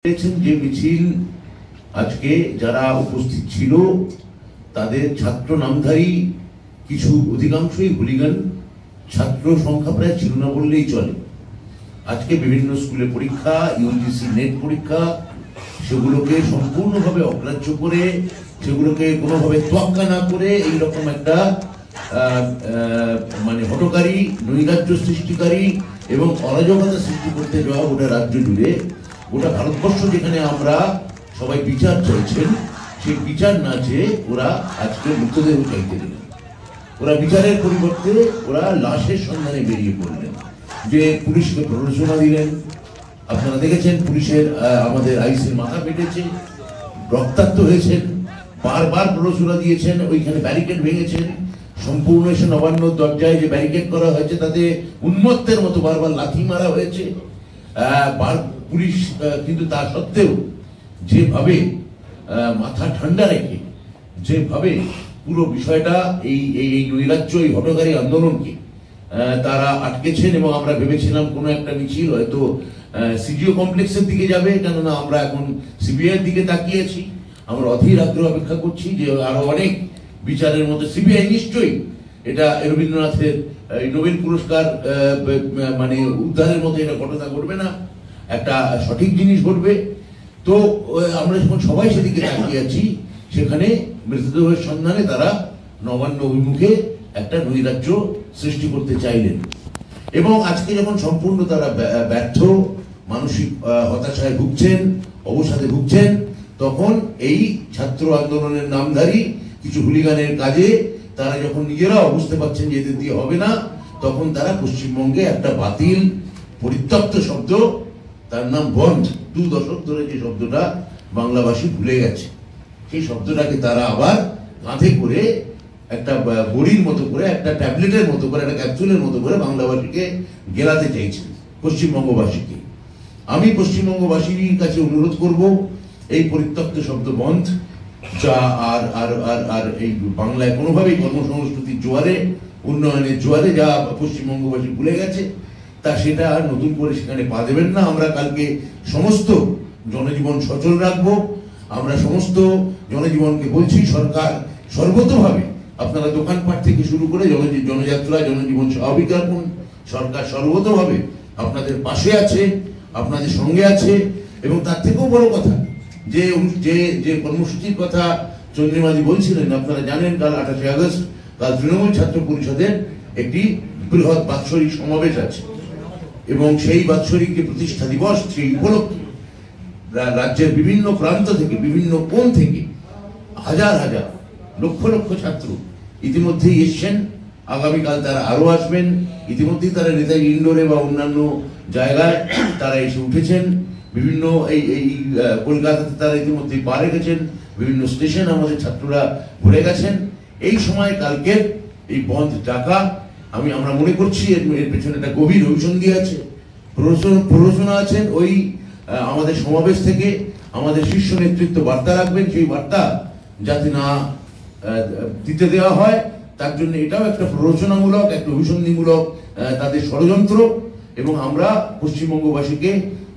যে মিছিল আজকে যারা উপস্থিত ছিল তাদের ছাত্র নামধারী কিছু অধিকাংশই হুলিগান, ছাত্র সংখ্যা প্রায় ছিল না বললেই চলে। আজকে বিভিন্ন স্কুলে পরীক্ষা, ইউজিসি নেট পরীক্ষা, সেগুলোকে সম্পূর্ণভাবে অগ্রাহ্য করে, সেগুলোকে কোনোভাবে তোয়াক্কা না করে এইরকম একটা মানে হটকারী, নৈরাজ্য সৃষ্টিকারী এবং অরাজকতা সৃষ্টি করতে যাওয়া গোটা রাজ্য জুড়ে, গোটা ভারতবর্ষ যেখানে আমরা সবাই বিচার চাইছেন, সেই বিচার না চেয়ে ওরা আজকে মৃতদেহ চাইতে গেলেন। ওরা বিচারের পরিবর্তে ওরা লাশের সন্ধানে বেরিয়ে পড়লেন। যে পুলিশকে প্ররোচনা দিলেন, আপনারা দেখেছেন পুলিশের আমাদের আইসির মাথা ফেটেছে, রক্তাক্ত হয়েছেন, বারবার প্ররোচনা দিয়েছেন, ওইখানে ব্যারিকেড ভেঙেছেন, সম্পূর্ণ এসে নবান্ন দরজায় যে ব্যারিকেড করা হয়েছে তাতে উন্মত্তের মতো বারবার লাথি মারা হয়েছে। পুলিশ কিন্তু তা সত্ত্বেও যেভাবে মাথা ঠান্ডা রেখে যেভাবে পুরো বিষয়টা এই নৈরাজ্য, এই হটকারী আন্দোলনকে তারা আটকেছেন, এবং আমরা ভেবেছিলাম কোনো একটা মিছিল হয়তো সিজিও কমপ্লেক্সের দিকে যাবে, কেননা আমরা এখন সিবিআই এর দিকে তাকিয়েছি। আমরা অধীর আগ্রহ অপেক্ষা করছি যে আরো অনেক বিচারের মধ্যে সিবিআই নিশ্চয়ই এটা রবীন্দ্রনাথের নোবেল পুরস্কার মানে উদ্ধারের মতো এটা ঘটনা ঘটবে না, একটা সঠিক জিনিস ঘটবে। তো আমরা যখন সবাই সেদিকে তাকিয়ে আছি, সেখানে মৃতদেহের সন্ধানে তারা নবান্ন অভিমুখে একটা নৈরাজ্য সৃষ্টি করতে চাইলেন, এবং আজকে যখন সম্পূর্ণ তারা ব্যর্থ, মানসিক হতাশায় ভুগছেন, অবসাদে ভুগছেন, তখন এই ছাত্র আন্দোলনের নামধারী কিছু হুলিগানের কাজে তারা যখন নিজেরাও বুঝতে পারছেন যে এদের দিয়ে হবে না, তখন তারা পশ্চিমবঙ্গে একটা বাতিল পরিত্যক্ত শব্দ, তার নাম বন্ধ, 2 দশক ধরে যে শব্দটা বাংলাভাষী ভুলে গেছে, সেই শব্দটাকে তারা আবার কাঁধে করে একটা বড়ির মতো করে, একটা ট্যাবলেটের মতো করে, একটা ক্যাপসুলের মতো করে বাংলাভাষীকে গেলাতে চাইছে, পশ্চিমবঙ্গবাসীকে। আমি পশ্চিমবঙ্গবাসীর কাছে অনুরোধ করব, এই পরিত্যক্ত শব্দ বন্ধ, যা আর আর আর আর এই বাংলায় কোনোভাবেই কর্মসংস্কৃতির জোয়ারে, উন্নয়নের জোয়ারে যা পশ্চিমবঙ্গবাসী ভুলে গেছে, তা সেটা আর নতুন করে সেখানে পা দেবেন না। আমরা কালকে সমস্ত জনজীবন সচল রাখবো। আমরা সমস্ত জনজীবনকে বলছি, সরকার সর্বতভাবে, আপনারা দোকানপাট থেকে শুরু করে জনযাত্রা, জনজীবন স্বাভাবিক রাখুন। সরকার সর্বতভাবে আপনাদের পাশে আছে, আপনাদের সঙ্গে আছে, এবং তার থেকেও বড় কথা, যে যে যে কর্মসূচির কথা চন্দ্রিমাদি বলছিলেন, আপনারা জানেন কাল 28 আগস্ট কাল তৃণমূল ছাত্র পরিষদের একটি বৃহৎ বাৎসরিক সমাবেশ আছে, এবং সেই বাৎসরিক যে প্রতিষ্ঠা দিবস, সেই উপলক্ষে রাজ্যের বিভিন্ন প্রান্ত থেকে, বিভিন্ন কোণ থেকে হাজার হাজার, লক্ষ লক্ষ ছাত্র ইতিমধ্যেই এসছেন। আগামীকাল তারা আরো আসবেন। ইতিমধ্যেই তারা নেতাজি ইন্ডোরে বা অন্যান্য জায়গায় তারা এসে উঠেছেন। বিভিন্ন এই কলকাতাতে তারা ইতিমধ্যে পা রেখেছেন, বিভিন্ন স্টেশন আমাদের ছাত্ররা ঘুরে গেছেন। এই সময় কালকের এই বন্ধ ডাকা, আমরা মনে করছি এর পেছনে একটা গভীর অভিসন্ধি আছে, প্ররোচনা আছেন। ওই আমাদের সমাবেশ থেকে আমাদের শীর্ষ নেতৃত্ব বার্তা রাখবেন, সেই বার্তা যাতে না দিতে দেওয়া হয়, তার জন্য এটাও একটা প্ররোচনামূলক, একটা অভিসন্ধিমূলক তাদের ষড়যন্ত্র। এবং আমরা পশ্চিমবঙ্গবাসীকে,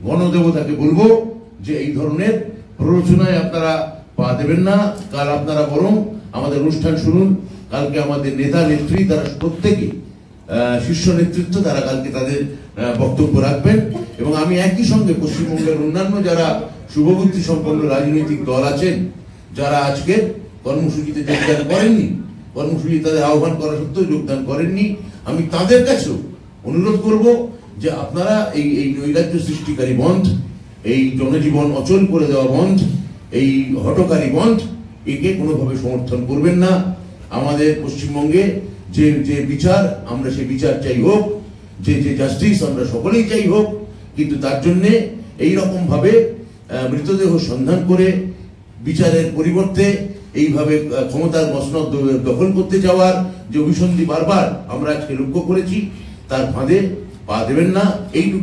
গণদেবতাকে বলবো যে এই ধরনের প্ররোচনায় আপনারা পা দেবেন না। কাল আপনারা বরং আমাদের অনুষ্ঠান শুনুন। কালকে আমাদের নেতা নেত্রী তারা প্রত্যেকে, শীর্ষ নেতৃত্ব তারা কালকে তাদের বক্তব্য রাখবেন, এবং আমি একই সঙ্গে পশ্চিমবঙ্গের অন্যান্য যারা শুভবুদ্ধি সম্পন্ন রাজনৈতিক দল আছেন, যারা আজকের কর্মসূচিতে যোগদান করেননি, কর্মসূচি তাদের আহ্বান করা সত্ত্বেও যোগদান করেননি, আমি তাদের কাছেও অনুরোধ করব যে আপনারা এই নৈরাজ্য সৃষ্টিকারী বন্ধ, এই জনজীবন অচল করে দেওয়া বন্ধ, এই হটকারী বন্ধ, একে কোনোভাবে সমর্থন করবেন না। আমাদের পশ্চিমবঙ্গে যে বিচার, আমরা সেই বিচার চাই হোক, যে জাস্টিস আমরা সকলেই চাই হোক, কিন্তু তার জন্যে এইরকম ভাবে মৃতদেহ সন্ধান করে বিচারের পরিবর্তে এইভাবে ক্ষমতার মসনদ দখল করতে যাওয়ার যে অভিসন্ধি বারবার আমরা আজকে লক্ষ্য করেছি, তার ফাঁদে পা দেবেন না। এইটুকু